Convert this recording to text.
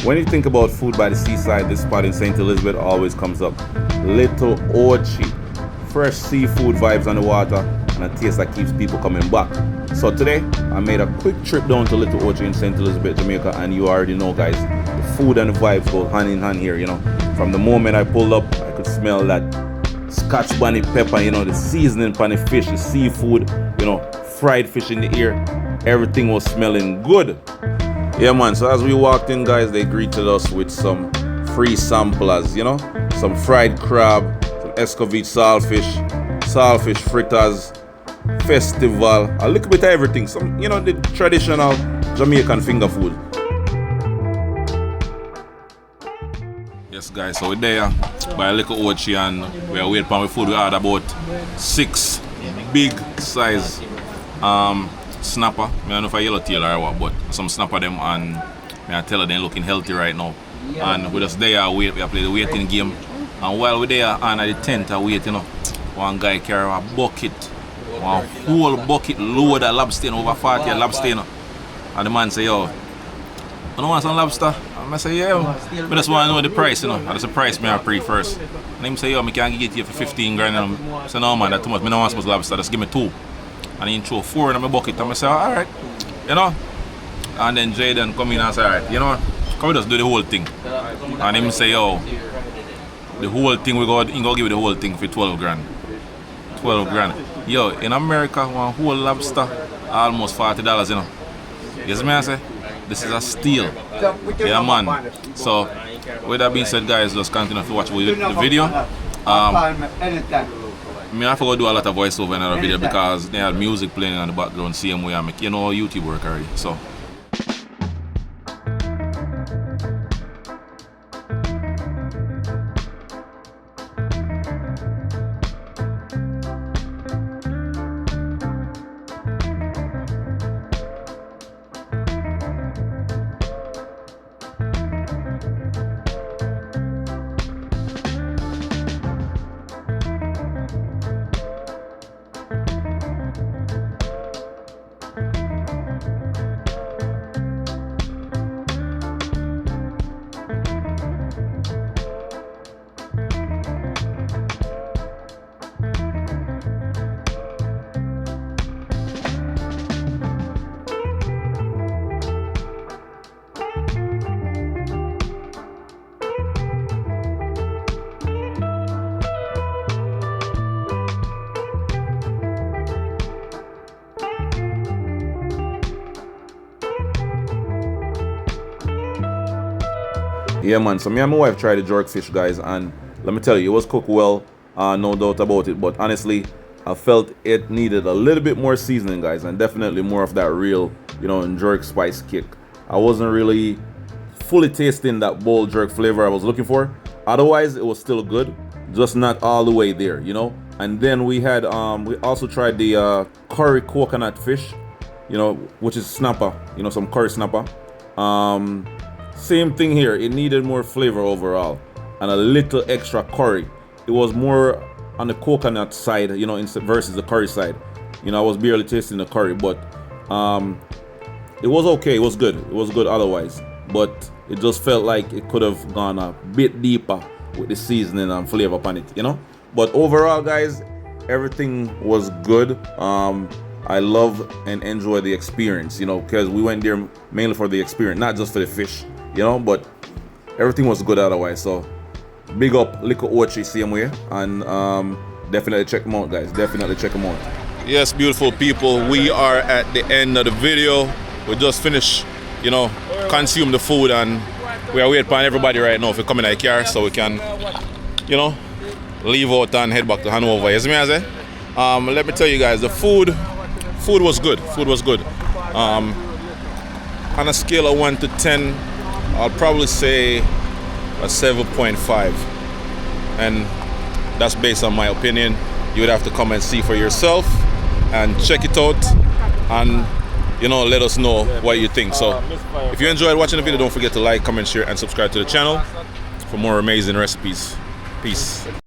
When you think about food by the seaside, this spot in St. Elizabeth always comes up. Little Ochi. Fresh seafood vibes on the water and a taste that keeps people coming back. So today, I made a quick trip down to Little Ochi in St. Elizabeth, Jamaica, and you already know, guys, the food and the vibes go hand in hand here, you know. From the moment I pulled up, I could smell that Scotch bonnet pepper, you know, the seasoning on the fish, the seafood, you know, fried fish in the air. Everything was smelling good. Yeah, man, so as we walked in, guys, they greeted us with some free samplers, you know, some fried crab, some escovitch saltfish fritters, festival, a little bit of everything, some, you know, the traditional Jamaican finger food. Yes, guys, so we're there by Little Ochi and we are waiting for our food. We had about 6 big size snapper. I don't know if I yellowtail or what, but some snapper them, and I tell her they're looking healthy right now. And we just there we are playing the waiting game. And while we're there and at the tent I wait, you know, one guy carry a bucket, one whole bucket load of lobster, over 40 lobster, you know. And the man say, yo, you don't want some lobster? And I say, yeah, but just want to know the price, you know. And that's the price I pay first. And him say, yo, I can get you for 15 grand. And I say, no man, that's too much. I don't want some lobster, just give me 2. And he throw 4 in my bucket. And I say, alright, you know. And then Jaden come in and say, alright, you know, can we just do the whole thing? And him say, yo, the whole thing, he gonna give you the whole thing for 12 grand. 12 grand. Yo, in America, one whole lobster, almost $40, you know. You see me I say? This is a steal. Yeah, man. So, with that being said, guys, just continue to watch the video. I have to go do a lot of voiceover in another video because they had music playing on the background, same way I make, you know, YouTube work already. So. Yeah, man, so me and my wife tried the jerk fish, guys, and let me tell you, it was cooked well, no doubt about it, but honestly, I felt it needed a little bit more seasoning, guys, and definitely more of that real, you know, jerk spice kick. I wasn't really fully tasting that bold jerk flavor I was looking for. Otherwise, it was still good, just not all the way there, you know. And then we had, we also tried the curry coconut fish, you know, which is snapper, you know, some curry snapper. Same thing here, it needed more flavor overall and a little extra curry. It was more on the coconut side, you know, versus the curry side. You know, I was barely tasting the curry, but it was okay, it was good otherwise. But it just felt like it could have gone a bit deeper with the seasoning and flavor upon it, you know. But overall, guys, everything was good. I love and enjoy the experience, you know, because we went there mainly for the experience, not just for the fish, you know, but everything was good otherwise. So big up Little Ochi same way, and definitely check them out, guys, definitely check them out. Yes, beautiful people, we are at the end of the video. We just finished, you know, consume the food, and we are waiting for everybody right now if we come in the car so we can, you know, leave out and head back to Hanover. You see me I say? Let me tell you guys, the food was good. On a scale of 1 to 10, I'll probably say a 7.5, and that's based on my opinion. You would have to come and see for yourself and check it out, and you know, let us know what you think. So if you enjoyed watching the video, don't forget to like, comment, share, and subscribe to the channel for more amazing recipes. Peace.